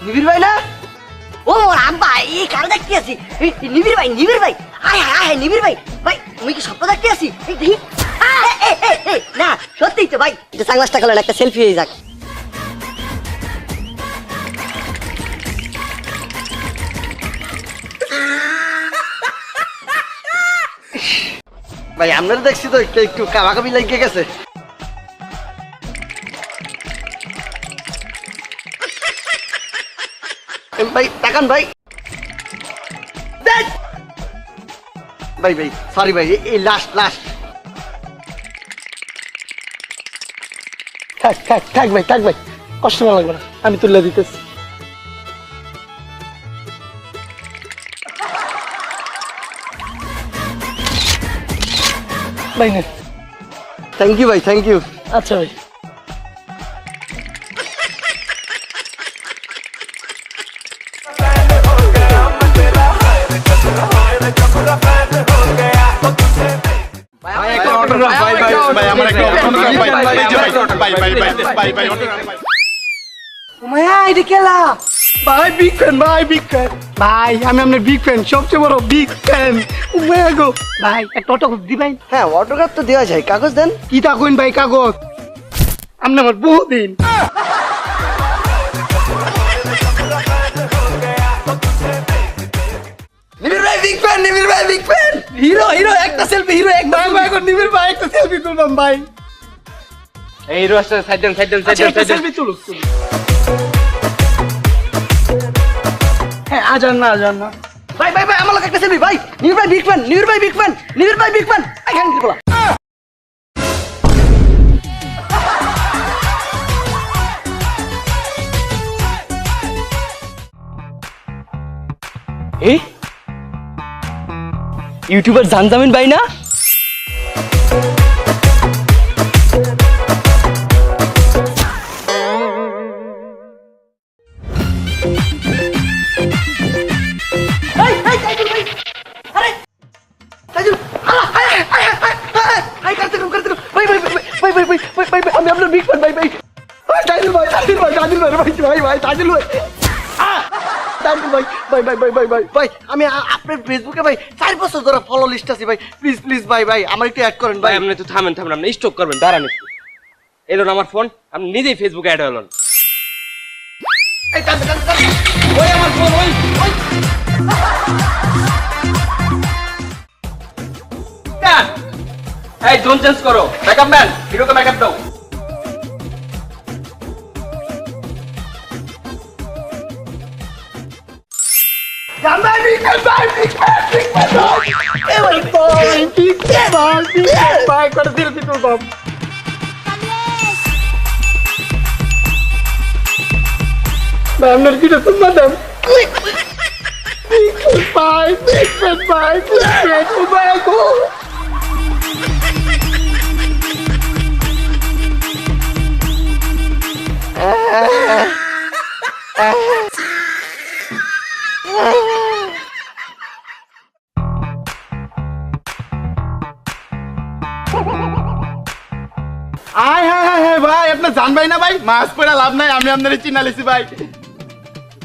নিবিড় ভাই না? ও আব্বা, এই কাল দেখতে আছি। নিবিড় ভাই, নিবিড় ভাই, আয় হায় হায়, নিবিড় ভাই, ভাই তুমি কি স্বপ্ন দেখতে আছি? এই দেখি, না সত্যিই তো ভাই, এটা সানগ্লাসটা কালো, একটা সেলফি হয়ে যাক। ভাই আপনারা দেখছি তো একটু একটু কামাকামি লেগে গেছে। ভাই তাকান ভাই, ভাই ভাই সরি ভাই, এই লাস্ট লাস্ট। থাক থাক থাক ভাই, থাক ভাই, কষ্ট না লাগবে না, আমি তুলে দিতেছি। ভাই না, থ্যাংক ইউ ভাই, থ্যাংক ইউ। আচ্ছা ভাই। ভাই বিগ ফ্যান, ভাই বিগ ফ্যান, ভাই আমি আপনার বিগ ফ্যান, সবচেয়ে বড় বিগ ফ্যান। গো ভাই একটা অটোগ্রাফ দিবেন? হ্যাঁ অটোগ্রাফ তো দেওয়া যায়, কাগজ দেন। কি থাকুন ভাই কাগজ, আপনি আমার বহুদিন। নিবিড় ভাই বিগ ফ্যান, নিবিড় ভাই বিগ ফ্যান। হিরো হিরো একটা সেলফি, হিরো এক ভাই ভাই এখন নিবির ভাই একটা সেলফি তুললাম ভাই। এই হিরো আসছে, সাইড দেন সাইড দেন সাইড দেন সাইড দেন। সেলফি তুলো। হ্যাঁ আজান না, আজান না। ভাই ভাই ভাই আমার লোক একটা সেলফি ভাই। নিবিড় ভাই বিগ ফ্যান, নিবিড় ভাই বিগ ফ্যান, নিবিড় ভাই বিগ ফ্যান। এখানে কি বলা? এই ইউটিউবার জানজামিন ভাই না? আমি আপনার বিগ ফ্যান ভাই ভাই। তাজিল ভাই, তাজিল ভাই, তাজিল ভাই ভাই ভাই ভাই, তাজিল ভাই, তাজিল ভাই ভাই ভাই ভাই ভাই ভাই ভাই আমি আপনার ফেসবুকে ভাই 4 বছর ধরে ফলো লিস্ট আছে ভাই। প্লিজ প্লিজ ভাই ভাই আমার একটু অ্যাড করেন ভাই ভাই। আপনি তো থামেন থামেন, আপনি স্টক করবেন, দাঁড়ান একটু। এলোন আমার ফোন, আপনি নিজেই ফেসবুকে অ্যাড হলেন। এই টান টান টান, ওই আমার ফোন, ওই ওই এই জোন চেঞ্জ করো, ব্যাকআপ ম্যান, হিরোকে ব্যাকআপ দাও। ভাই বিগ ফ্যান, ভাই বিগ ফ্যান, বিগ ফ্যান ভাই। এ ভাই ভাই বিগ ফ্যান ভাই, বিগ ফ্যান ভাই, করে সেলফি তুলবাম। ভাই আপনার কিটা তো ম্যাডাম বিগ ফ্যান ভাই, বিগ ফ্যান ভাই, বিগ ফ্যান ও ভাই গো। আয় হ্যাঁ হ্যাঁ হ্যাঁ ভাই, আপনার জান ভাই না ভাই? মাছ পড়া লাভ নাই, আমি আপনার চিনা লিছি ভাই।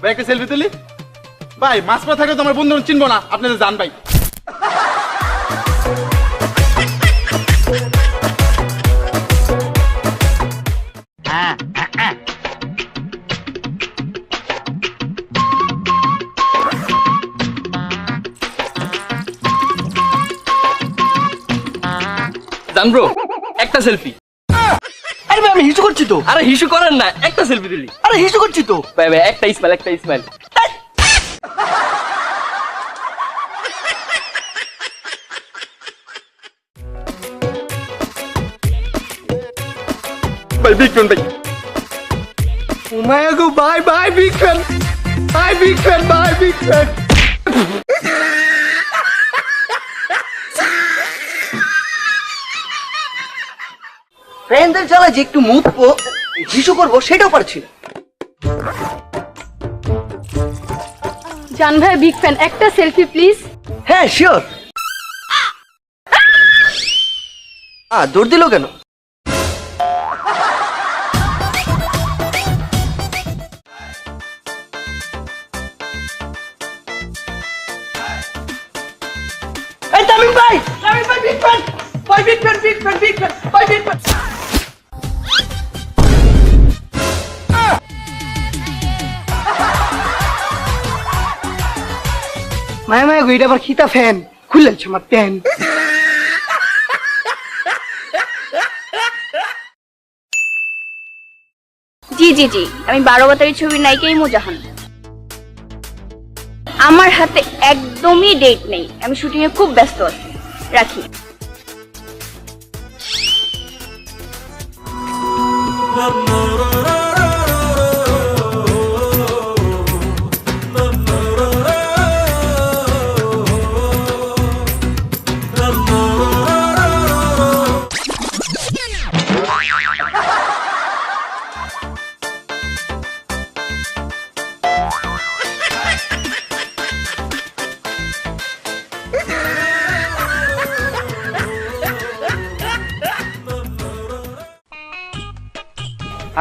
ভাই একটা সেলফি তুলি ভাই। মাছ পড়া থাকলে তোমার বন্ধু চিনবো না, আপনাদের জান ভাই। জানব্রো একটা সেলফি। আরে ভাই আমি হিসু করছি তো। আরে হিসু করেন না, একটা সেলফি দিলি। আরে হিসু করছি তো ভাই ভাই একটা স্মাইল, একটা স্মাইল। ভাই বিগ ফ্যান ভাই। ও মাই গো ভাই ভাই বিগ ফ্যান, ভাই বিগ ফ্যান ভাই, বিগ ফ্যান। ফ্রেন্ডদের জ্বালা যে একটু মুতবো, হিসু করবো সেটাও পারছি না। জান ভাই বিগ ফ্যান, একটা সেলফি প্লিজ। হ্যাঁ শিওর। দৌড় দিল কেন? বিগ ফ্যান বিগ ফ্যান ভাই বিগ ফ্যান মায়া মায়া গো এটা আবার খিতা ফ্যান খুললেছ আমার প্যান জি জি জি, আমি 12 বাতারি ছবির নায়িকা ইমু জাহান। আমার হাতে একদমই ডেট নেই, আমি শুটিং এ খুব ব্যস্ত আছি, রাখি।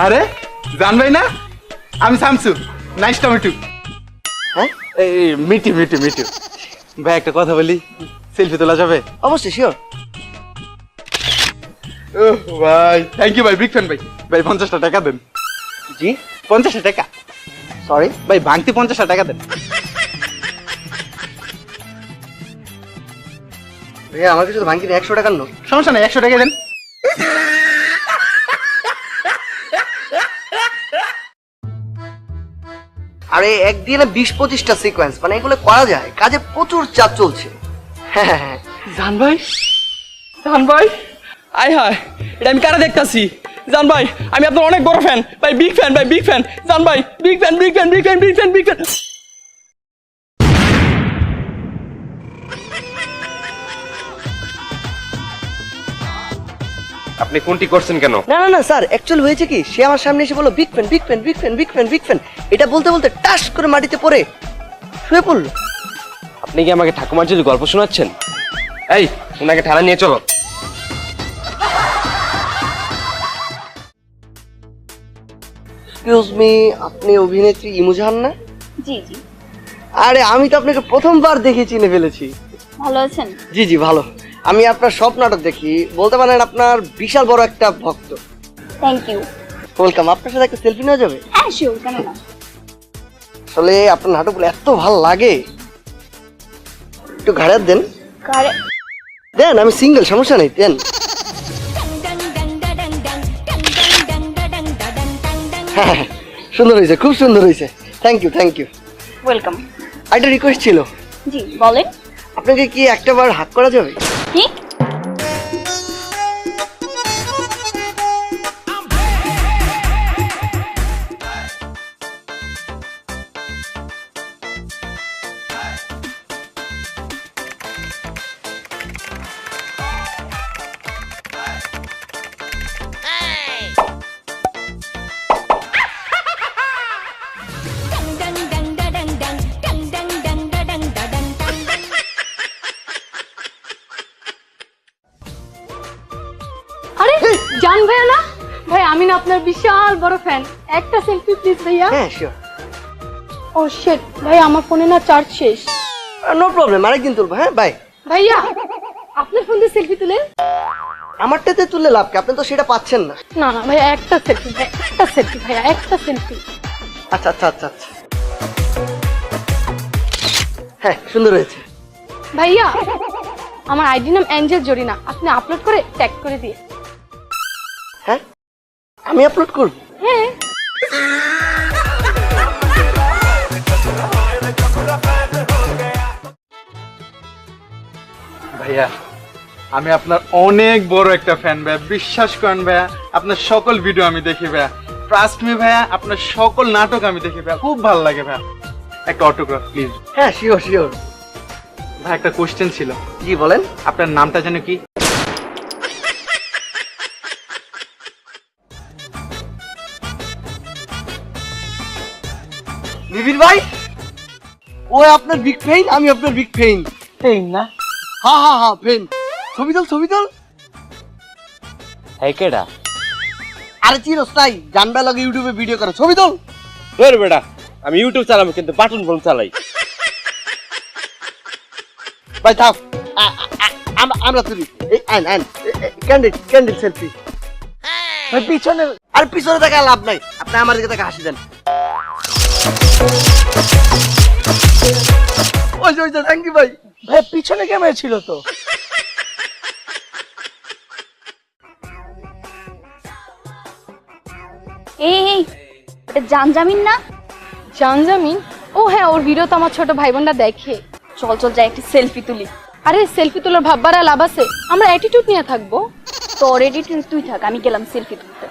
আরে জানবাই না আমি শামসু নাইস টমেটো হ্যাঁ এই মিটি মিটি মিটি ভাই একটা কথা বলি সেলফি তোলা যাবে অবশ্যই শিওর। ওহ ভাই থ্যাংক ইউ ভাই বিগ ফ্যান ভাই ভাই 50টা টাকা দেন জি 50টা টাকা সরি ভাই ভাঙতি 50টা টাকা দেন ভাইয়া আমার কিছু ভাঙকি 100 টাকার নোট। সমস্যা নেই 100 টাকা দেন আরে একদিনে 20-25টা সিকোয়েন্স মানে এগুলো করা যায়, কাজে প্রচুর চাপ চলছে। হ্যাঁ জান ভাই আয় হায় এটা আমি কারা দেখতাছি জান ভাই আমি আপনার অনেক বড় ফ্যান ভাই বিগ ফ্যান ভাই বিগ ফ্যান জান ভাই big fan big fan big fan big fan big fan আপনি কোনটি করছেন কেন না না না স্যার, অ্যাকচুয়ালি হয়েছে কি, সে আমার সামনে এসে বলল big fan big fan big fan big fan big fan, এটা বলতে বলতে টাস করে মাটিতে পড়ে শুয়ে পড়লো। আপনি কি আমাকে ঠাকুমার যদি গল্প শোনাচ্ছেন? এই ওনাকে থানা নিয়ে চলো। এক্সকিউজ মি, আপনি অভিনেত্রী ইমু জাহান না? জি জি, আরে আমি তো আপনাকে প্রথমবার দেখে চিনে ফেলেছি। ভালো আছেন? জি জি ভালো, আমি আপনার সব নাটক দেখি, বলতে পারেন আপনার বিশাল বড় একটা ভক্ত। Thank you. ওয়েলকাম, আপনার সাথে একটা সেলফি নেওয়া যাবে? হ্যাঁ শিওর, কেন না। আসলে আপনার নাটকগুলো এত ভালো লাগে, একটু ঘাড়ে দেন। কারে? দেন, আমি সিঙ্গেল, সমস্যা নেই, দেন। হ্যাঁ, সুন্দর হয়েছে, খুব সুন্দর হয়েছে, thank you thank you. Welcome. একটা রিকোয়েস্ট ছিল, জি বলেন। আপনাকে কি একটা বার হাত করা যাবে? কি? আরে জান ভাইয়া না? ভাই আমি না আপনার বিশাল বড় ফ্যান, একটা সেলফি প্লিজ ভাইয়া। হ্যাঁ শিওর, ও শিট ভাই, আমার ফোনে না চার্জ শেষ। নো প্রবলেম, আরেকদিন তুলবো। হ্যাঁ বাই। ভাইয়া আপনার ফোন দিয়ে সেলফি তুলে। আমারটাতে তুললে লাভ কি, আপনি তো সেটা পাচ্ছেন না। না না ভাইয়া, একটা সেলফি ভাই, একটা সেলফি ভাইয়া, একটা সেলফি। আচ্ছা আচ্ছা আচ্ছা আচ্ছা, হ্যাঁ সুন্দর হয়েছে। ভাইয়া আমার আইডি নাম অ্যাঞ্জেল জরিনা, আপনি আপলোড করে ট্যাগ করে দিয়ে। হ্যাঁ আমি আপলোড করব? হ্যাঁ। ভাইয়া আমি আপনার অনেক বড় একটা ফ্যান ভাইয়া, বিশ্বাস করেন ভাইয়া আপনার সকল ভিডিও আমি দেখি ভাইয়া, ট্রাস্ট মি ভাইয়া, আপনার সকল নাটক আমি দেখি ভাইয়া, খুব ভালো লাগে ভাইয়া, একটা অটোগ্রাফ প্লিজ। হ্যাঁ শিওর শিওর। ভাই একটা কোশ্চেন ছিল, জি বলেন। আপনার নামটা যেন কি? নিবিড় ভাই, ও আপনার বিগ ফ্যান, আমি আপনার বিগ ফ্যান। ফেইন না? হ্যাঁ হ্যাঁ হ্যাঁ ফ্যান। ছবি তোল ছবি তোল। এই কেডা? আরে চিরস তাই, জানবা লাগে ইউটিউবে ভিডিও করে, ছবি তোল। ধর বেটা, আমি ইউটিউব চালাবো কিন্তু বাটন ফোন চালাই। ভাই থাক, আমরা তুলি এই আইন আইন ক্যান্ডিড ক্যান্ডিড সেলফি ভাই পিছনে আর পিছনে দেখা লাভ নাই আপনি আমার দিকে তাকে হাসি দেন ওই যে থ্যাংক ইউ ভাই ভাই পিছনে ক্যামেরা ছিল তো। এই এটা জানজামিন না? জানজামিন? ও হ্যাঁ, ওর ভিডিও তো আমার ছোট ভাই বোনরা দেখে। চল চল যাই একটা সেলফি তুলি। আরে সেলফি তোলার ভাববারা লাভ আছে, আমরা অ্যাটিটিউড নিয়ে থাকবো। তোর এডিটিং তুই থাক, আমি গেলাম সেলফি তুলতে।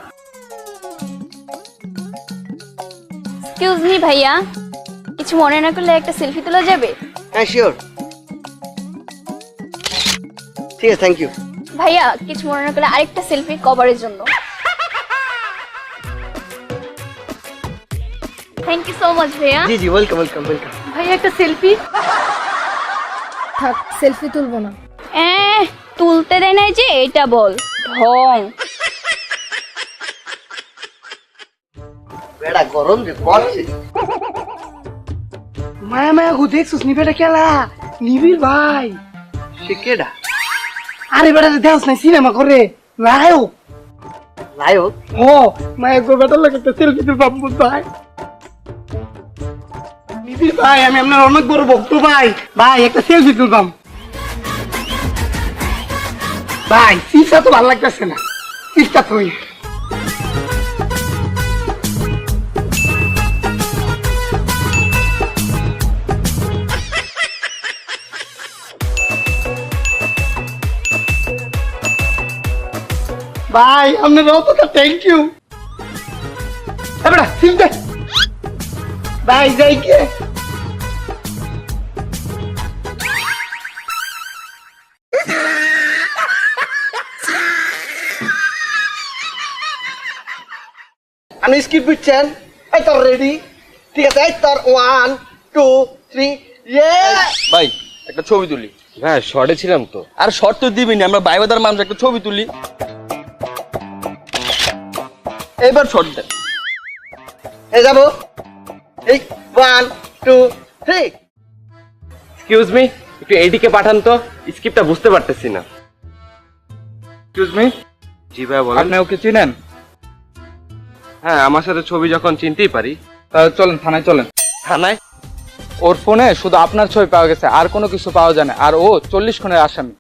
এক্সকিউজ মি ভাইয়া, কিছু মনে না করলে একটা সেলফি তোলা যাবে? হ্যাঁ শিওর ঠিক আছে থ্যাংক ইউ ভাইয়া কিছু মনে না করলে আরেকটা সেলফি কভারের জন্য। থ্যাংক ইউ সো মাচ ভাইয়া। জি জি ওয়েলকাম ওয়েলকাম ওয়েলকাম ভাই একটা সেলফি। থাক, সেলফি তুলবো না। তুলতে দেয় নাই যে, এটা বল। ঢং। বেড়া গরম যে পড়ছে মায়া মায়া গো দেখছিস নিবিড়টা খেলা? নিবিড় ভাই। সে কেডা আরে বেটা দেখছ না সিনেমা করে নায়ক। নায়ক ও মায়া গো বেটার লাগে একটা সেলফি তুলবাম ভাই। নিবিড় ভাই আমি আপনার অনেক বড় ভক্ত ভাই। ভাই একটা সেলফি তুলবাম ভাই। সিটটা তো ভালো লাগতেছে না, সিটটা তুই। ভাই আপনার অতটা থ্যাংক ইউ। এবারে সিল দে ভাই যাই কে। আমি স্কিপ বুঝছেন এই তোর রেডি ঠিক আছে এই তোর 1 2 3 ইয়ে ভাই একটা ছবি তুলি। হ্যাঁ শর্টে ছিলাম তো। আর শর্ট তো দিবিনি, আমরা বাইবাদার মানুষ, একটা ছবি তুলি। এবার শর্ট দেন। এই যাবো এই 1 2 3 এক্সকিউজ মি, একটু এদিকে পাঠান তো, স্ক্রিপ্টটা বুঝতে পারতেছি না। এক্সকিউজ মি, জি ভাই বলেন। আপনি ওকে চিনেন? হ্যাঁ আমার সাথে ছবি যখন চিনতেই পারি। তাহলে চলেন থানায় চলেন। থানায়? ওর ফোনে শুধু আপনার ছবি পাওয়া গেছে, আর কোনো কিছু পাওয়া যায় না। আর ও 40 খুনের আসামি।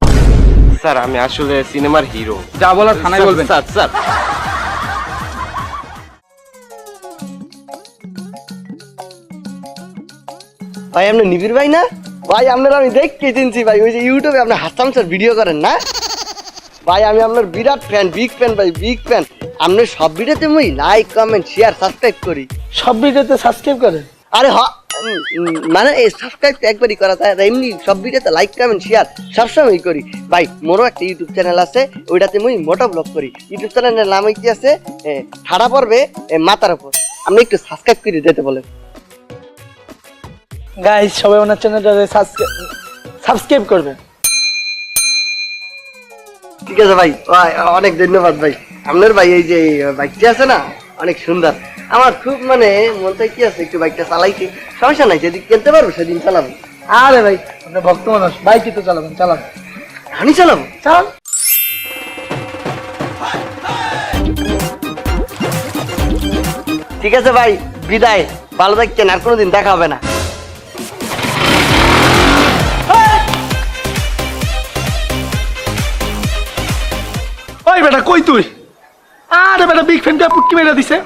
স্যার আমি আসলে সিনেমার হিরো। যা বলার থানায় বলবেন। স্যার স্যার ভাই আপনি নিবিড় ভাই না? ভাই আপনার আমি দেখতে চিনছি ভাই, ওই যে ইউটিউবে আপনি হাসাম স্যার ভিডিও করেন না ভাই? আমি আপনার বিরাট ফ্যান, বিগ ফ্যান ভাই, বিগ ফ্যান। আপনার সব ভিডিওতে মুই লাইক কমেন্ট শেয়ার সাবস্ক্রাইব করি। সব ভিডিওতে সাবস্ক্রাইব করেন? আরে মানে এই সাবস্ক্রাইব তো একবারই করা যায়, এমনি সব ভিডিওতে লাইক কমেন্ট শেয়ার সবসময় করি ভাই। মোরও একটা ইউটিউব চ্যানেল আছে, ওইটাতে মুই মোটো ব্লগ করি। ইউটিউব চ্যানেলের নাম কি আছে ঠাড়া পড়বে মাথার উপর। আপনি একটু সাবস্ক্রাইব করে দিতে বলেন। গাইস সবাই ওনার চ্যানেলটাতে সাবস্ক্রাইব করবেন। ঠিক আছে ভাই, অনেক ধন্যবাদ ভাই। আপনার ভাই এই যে বাইকটা আছে না অনেক সুন্দর, আমার খুব মানে মনটা কি আছে একটু বাইকটা চালাইতে। সমস্যা নাই, যেদিন কিনতে পারবো সেদিন চালাবো। আরে ভাই আপনি ভক্ত মানুষ, বাইকই তো চালাবেন, চালান। আমি চালাবো, চালান। ঠিক আছে ভাই, বিদায়, ভালো থাকতেন, আর কোনোদিন দেখা হবে না। ওই বেটা কই তুই? আরে বেটা বিগ ফ্যান কা পুটকি মেরা দিছে।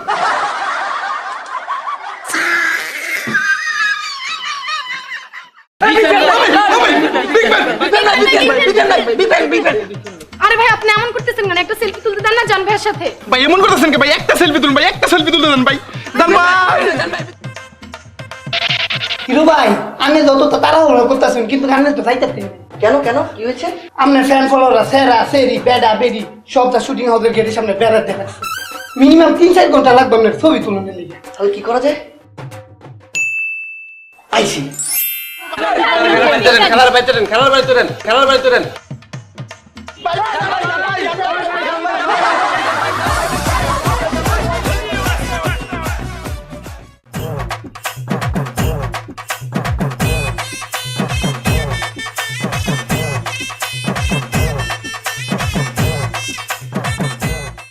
আরে ভাই আপনি এমন করতেছেন কেন? একটা সেলফি তুলতে দেন না জান ভাইয়ের সাথে। ভাই এমন করতেছেন কি ভাই? একটা সেলফি তুলুন ভাই, একটা সেলফি তুলতে দেন ভাই। জান ভাই হিরো ভাই আমি যত তাড়াহুড়ো করতেছেন কিন্তু গানে তো যাইতেছেন। কেন কেন কি হয়েছে? আপনার ফ্যান ফলোয়াররা সেরা সেরি বেডা বেডি সবটা শুটিং হাউসের গেটের সামনে বেড়াতে লাগছে। মিনিমাম 3-4 ঘন্টা লাগবে আপনার ছবি তুলনের লিগে। তাহলে কি করা যায়? আইছি খেলার বাইতে দেন, খেলার বাইতে দেন, খেলার বাইতে দেন।